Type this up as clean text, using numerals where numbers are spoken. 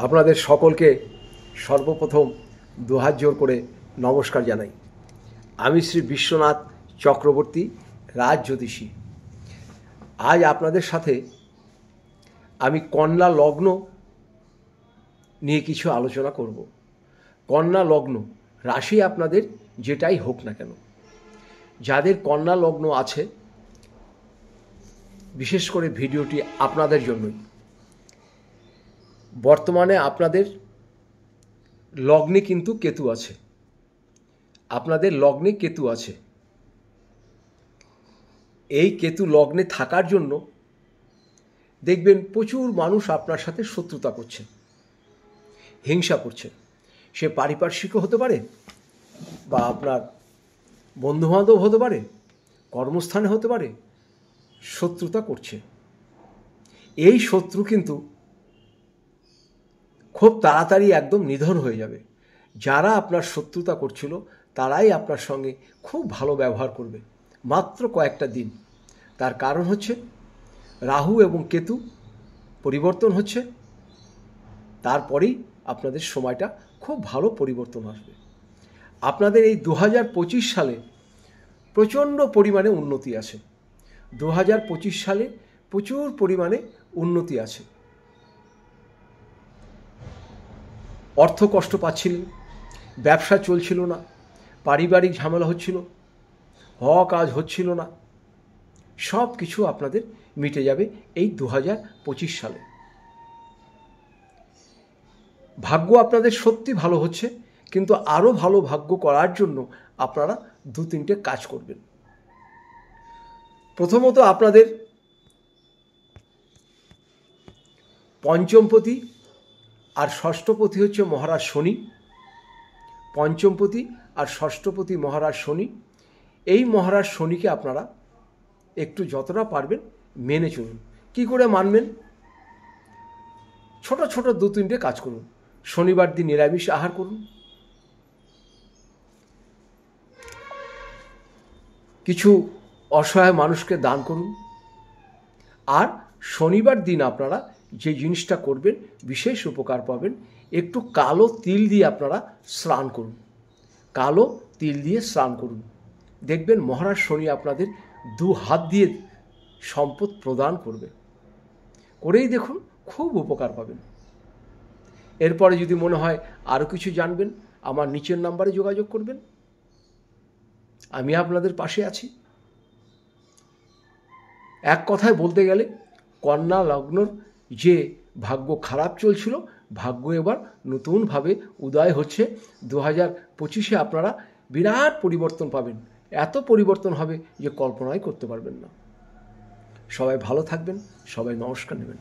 আপনাদের সকলকে সর্বপ্রথম দুহাত জোর করে নমস্কার জানাই। আমি শ্রী বিশ্বনাথ চক্রবর্তী, রাজ জ্যোতিষী। আজ আপনাদের সাথে আমি কন্যা লগ্ন নিয়ে কিছু আলোচনা করব। কন্যা লগ্ন রাশি আপনাদের যেটাই হোক না কেন, যাদের কন্যা লগ্ন আছে, বিশেষ করে ভিডিওটি আপনাদের জন্যই। বর্তমানে আপনাদের লগ্নে কিন্তু কেতু আছে, আপনাদের লগ্নে কেতু আছে। এই কেতু লগ্নে থাকার জন্য দেখবেন প্রচুর মানুষ আপনার সাথে শত্রুতা করছে, হিংসা করছে। সে পারিপার্শ্বিকও হতে পারে, বা আপনার বন্ধুবান্ধব হতে পারে, কর্মস্থানে হতে পারে, শত্রুতা করছে। এই শত্রু কিন্তু খুব তাড়াতাড়ি একদম নিধন হয়ে যাবে। যারা আপনার শত্রুতা করছিল তারাই আপনার সঙ্গে খুব ভালো ব্যবহার করবে মাত্র কয়েকটা দিন। তার কারণ হচ্ছে রাহু এবং কেতু পরিবর্তন হচ্ছে, তারপরেই আপনাদের সময়টা খুব ভালো পরিবর্তন আসবে। আপনাদের এই 2025 সালে প্রচণ্ড পরিমাণে উন্নতি আছে। 2025 সালে প্রচুর পরিমাণে উন্নতি আছে। অর্থ কষ্ট পাচ্ছিলেন, ব্যবসা চলছিল না, পারিবারিক ঝামেলা হচ্ছিল, হওয়া কাজ হচ্ছিল না, সব কিছু আপনাদের মিটে যাবে এই 2025 সালে। ভাগ্য আপনাদের সত্যি ভালো হচ্ছে, কিন্তু আরও ভালো ভাগ্য করার জন্য আপনারা 2-3টে কাজ করবেন। প্রথমত, আপনাদের পঞ্চমপতি আর ষষ্ঠপতি হচ্ছে মহারাজ শনি। পঞ্চমপতি আর ষষ্ঠপতি মহারাজ শনি। এই মহারাজ শনিকে আপনারা একটু যতটা পারবেন মেনে চলুন। কি করে মানবেন? ছোট ছোট 2-3টে কাজ করুন। শনিবার দিন নিরামিষ আহার করুন, কিছু অসহায় মানুষকে দান করুন। আর শনিবার দিন আপনারা যে জিনিসটা করবেন, বিশেষ উপকার পাবেন, একটু কালো তিল দিয়ে আপনারা স্নান করুন। কালো তিল দিয়ে স্নান করুন, দেখবেন মহারাজ শনি আপনাদের 2 হাত দিয়ে সম্পদ প্রদান করবে। করেই দেখুন, খুব উপকার পাবেন। এরপরে যদি মনে হয় আরও কিছু জানবেন, আমার নিচের নাম্বারে যোগাযোগ করবেন। আমি আপনাদের পাশে আছি। এক কথায় বলতে গেলে, কন্যা লগ্নর যে ভাগ্য খারাপ চলছিল, ভাগ্য এবার নতুনভাবে উদয় হচ্ছে। 2025-এ আপনারা বিরাট পরিবর্তন পাবেন। এত পরিবর্তন হবে যে কল্পনাই করতে পারবেন না। সবাই ভালো থাকবেন, সবাই নমস্কার নেবেন।